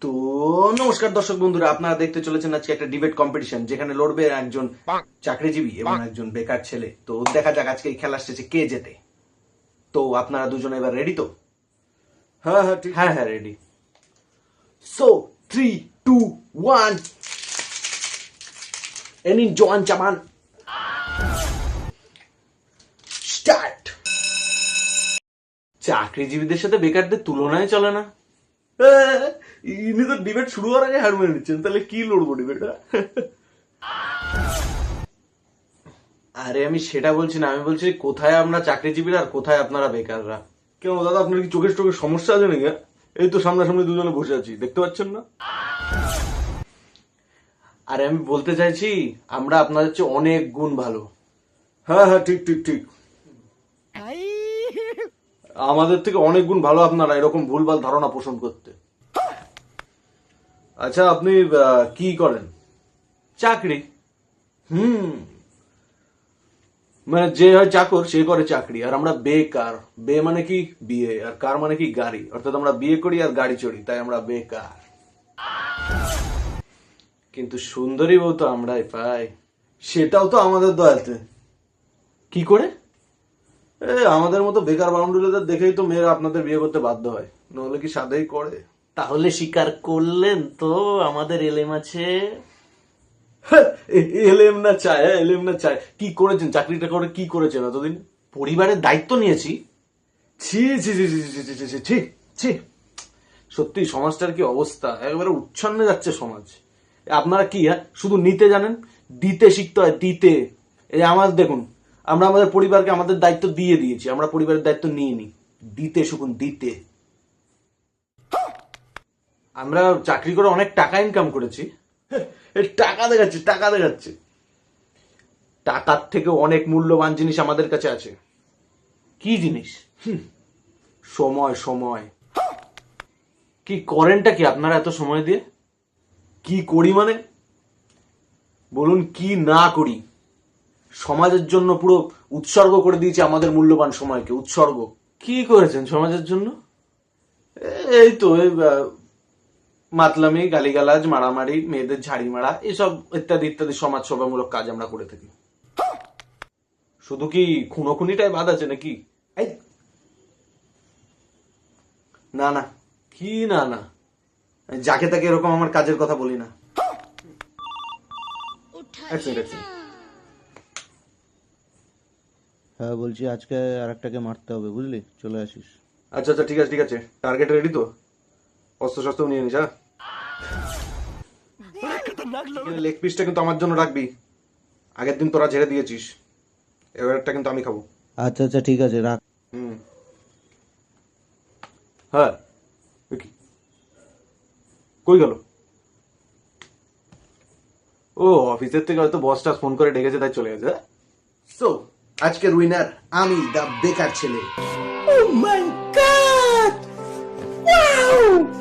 তো নমস্কার দর্শক বন্ধুরা, আপনারা দেখতে চলেছেন আজকে একটা ডিবেট কম্পিটিশন, যেখানে লড়বে একজন চাকরিজীবী এবং একজন বেকার ছেলে। তো দেখা যাক আজকে এই খেলা শেষে কে জেতে। তো আপনারা দুজনে এবার রেডি তো? হ্যাঁ হ্যাঁ ঠিক। হ্যাঁ হ্যাঁ রেডি। সো 3, 2, 1 এনি জোয়ান চামান স্টার্ট। চাকরিজীবীদের সাথে বেকারদের তুলনায় চলে না। ইনি তো ডিবেট শুরু হওয়ার আগে হার মেনে নিচ্ছেন, তাহলে কি লড়বো ডিবেট? আরে আমি সেটা বলছি না, আমি বলছি কোথায় আমরা চাকরিজীবীরা আর কোথায় আপনারা বেকাররা। কেন দাদা, আপনার কি চোখের সমস্যা আছে নাকি? এই তো সামনাসামনি দুজনে বসে আছি, দেখতে পাচ্ছেন না? আরে আমি বলতে চাইছি আমরা আপনাদের চেয়ে অনেক গুণ ভালো। হ্যাঁ হ্যাঁ ঠিক ঠিক ঠিক। আমাদের থেকে অনেক গুণ ভালো আপনারা এরকম ভুলভাল ধারণা পোষণ করতে। আচ্ছা, আপনি কি করেন? চাকরি। মানে যে হয় চাকর সে করে চাকরি, আর আমরা বেকার। বে মানে কি বিয়ে, আর কার মানে কি গাড়ি, অর্থাৎ আমরা বিয়ে করি আর গাড়ি চড়ি, তাই আমরা বেকার। কিন্তু সুন্দরী বউ তো আমরাই পাই। সেটাও তো আমাদের দয়াতে। কি করে? আমাদের মতো বেকার বাউন্ডুলেদের দেখেই তো মেয়েরা আপনাদের বিয়ে করতে বাধ্য হয়, নাহলে কি সাদেই করে? তাহলে স্বীকার করলেন তো আমাদের এলেম আছে। এলেম না চায়, এলেম না চায়। কি করেছেন? চাকরিটা করে কি করেছেন এতদিন? পরিবারের দায়িত্ব নিয়েছি। ছি ছি ছি ছি ছি ছি ছি ছি ছি ছি। সত্যি সমাজটার কি অবস্থা, একবারে উচ্ছন্নে যাচ্ছে সমাজ। আপনারা কি শুধু নিতে জানেন, দিতে শিখতে হয়, দিতে। এই আমার দেখুন, আমরা আমাদের পরিবারকে আমাদের দায়িত্ব দিয়ে দিয়েছি, আমরা পরিবারের দায়িত্ব নিইনি। দিতে শিখুন, দিতে। আমরা চাকরি করে অনেক টাকা ইনকাম করেছি। টাকা দেখাচ্ছে, টাকা দেখাচ্ছে। টাকার থেকে অনেক মূল্যবান জিনিস আমাদের কাছে আছে। কি জিনিস? সময়, সময়। কি করেনটা কি আপনারা এত সময় দিয়ে? কি করি মানে? বলুন কি না করি। সমাজের জন্য পুরো উৎসর্গ করে দিয়েছি আমাদের মূল্যবান সময়কে, উৎসর্গ। কি করেছেন সমাজের জন্য? এই তো মাতলামি, গালিগালাজ, মারামারি, মেয়েদের ঝাড়ি মারা, এসব ইত্যাদি ইত্যাদি সমাজ সেবামূলক কাজ আমরা করে থাকি। শুধু কি খুনোখুনিটাই বাদ আছে নাকি? এই, না না, কি না না, যাকে তাকে এরকম আমার কাজের কথা বলি না। এক সেকেন্ড, এক সেকেন্ড। হ্যাঁ বলছি, আজকে আর একটাকে মারতে হবে, বুঝলি? চলে আসিস। আচ্ছা আচ্ছা ঠিক আছে ঠিক আছে, টার্গেট রেডি তো? অস্ত্র শস্ত্র নিয়ে নিস। হ্যাঁ, লেগ পিসটা কিন্তু আমার জন্য রাখবি, আগের দিন তোরা ঝেড়ে দিয়েছিস। এবারটা কিন্তু আমি খাবো। আচ্ছা আচ্ছা ঠিক আছে, রাখ। হুম। হ্যাঁ, কই গেল? ও অফিসের থেকে হয়তো বসটা ফোন করে ডেকেছে, তাই চলে গেছে। সো আজকের উইনার আমি, দা বেকার ছেলে। Oh my god! Wow!